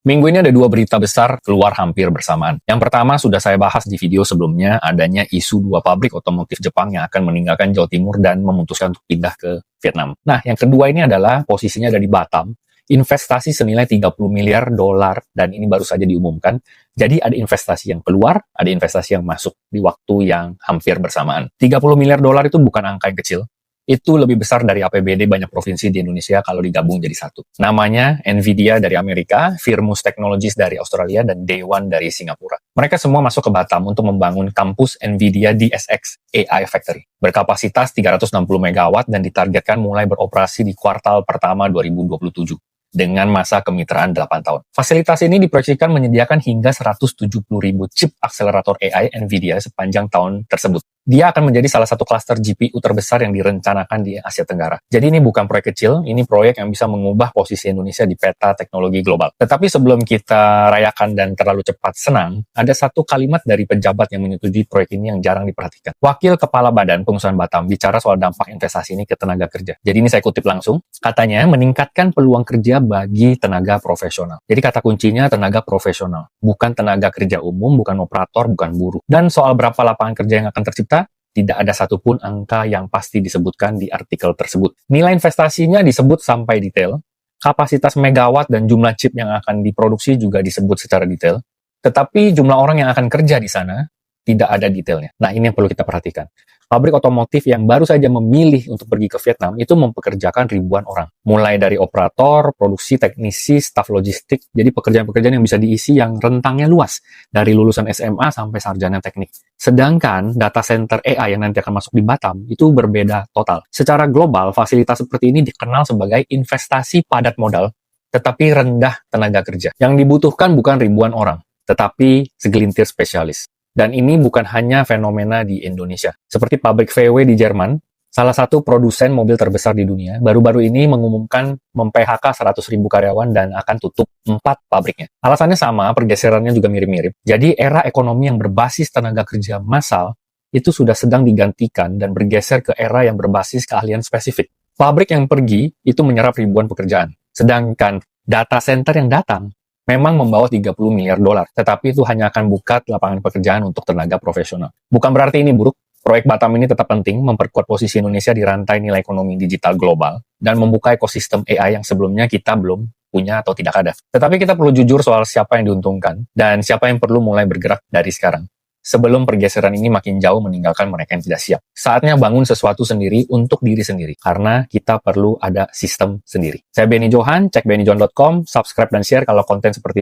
Minggu ini ada dua berita besar keluar hampir bersamaan. Yang pertama sudah saya bahas di video sebelumnya, adanya isu dua pabrik otomotif Jepang yang akan meninggalkan Jawa Timur dan memutuskan untuk pindah ke Vietnam. Nah, yang kedua ini adalah posisinya ada di Batam, investasi senilai 30 miliar dolar, dan ini baru saja diumumkan. Jadi ada investasi yang keluar, ada investasi yang masuk di waktu yang hampir bersamaan. 30 miliar dolar itu bukan angka yang kecil. Itu lebih besar dari APBD banyak provinsi di Indonesia kalau digabung jadi satu. Namanya Nvidia dari Amerika, Firmus Technologies dari Australia, dan Day One dari Singapura. Mereka semua masuk ke Batam untuk membangun kampus Nvidia DSX AI Factory. Berkapasitas 360 MW dan ditargetkan mulai beroperasi di kuartal pertama 2027. Dengan masa kemitraan 8 tahun. Fasilitas ini diproyeksikan menyediakan hingga 170.000 chip akselerator AI NVIDIA sepanjang tahun tersebut. Dia akan menjadi salah satu klaster GPU terbesar yang direncanakan di Asia Tenggara. Jadi ini bukan proyek kecil, ini proyek yang bisa mengubah posisi Indonesia di peta teknologi global. Tetapi sebelum kita rayakan dan terlalu cepat senang, ada satu kalimat dari pejabat yang menyetujui proyek ini yang jarang diperhatikan. Wakil Kepala Badan Pengusahaan Batam bicara soal dampak investasi ini ke tenaga kerja. Jadi ini saya kutip langsung, katanya meningkatkan peluang kerja bagi tenaga profesional. Jadi kata kuncinya tenaga profesional, bukan tenaga kerja umum, bukan operator, bukan buruh. Dan soal berapa lapangan kerja yang akan tercipta, tidak ada satupun angka yang pasti disebutkan di artikel tersebut. Nilai investasinya disebut sampai detail, kapasitas megawatt dan jumlah chip yang akan diproduksi juga disebut secara detail, tetapi jumlah orang yang akan kerja di sana tidak ada detailnya. Nah, ini yang perlu kita perhatikan. Pabrik otomotif yang baru saja memilih untuk pergi ke Vietnam itu mempekerjakan ribuan orang. Mulai dari operator, produksi, teknisi, staf logistik. Jadi pekerjaan-pekerjaan yang bisa diisi yang rentangnya luas. Dari lulusan SMA sampai sarjana teknik. Sedangkan data center AI yang nanti akan masuk di Batam itu berbeda total. Secara global, fasilitas seperti ini dikenal sebagai investasi padat modal, tetapi rendah tenaga kerja. Yang dibutuhkan bukan ribuan orang, tetapi segelintir spesialis. Dan ini bukan hanya fenomena di Indonesia. Seperti pabrik VW di Jerman, salah satu produsen mobil terbesar di dunia, baru-baru ini mengumumkan mem-PHK 100.000 karyawan dan akan tutup 4 pabriknya. Alasannya sama, pergeserannya juga mirip-mirip. Jadi era ekonomi yang berbasis tenaga kerja massal itu sudah sedang digantikan dan bergeser ke era yang berbasis keahlian spesifik. Pabrik yang pergi itu menyerap ribuan pekerjaan. Sedangkan data center yang datang memang membawa 30 miliar dolar, tetapi itu hanya akan buka lapangan pekerjaan untuk tenaga profesional. Bukan berarti ini buruk, proyek Batam ini tetap penting memperkuat posisi Indonesia di rantai nilai ekonomi digital global dan membuka ekosistem AI yang sebelumnya kita belum punya atau tidak ada. Tetapi kita perlu jujur soal siapa yang diuntungkan dan siapa yang perlu mulai bergerak dari sekarang. Sebelum pergeseran ini makin jauh meninggalkan mereka yang tidak siap. Saatnya bangun sesuatu sendiri untuk diri sendiri. Karena kita perlu ada sistem sendiri. Saya Benny Johan, cek bennyjohan.com, subscribe dan share kalau konten seperti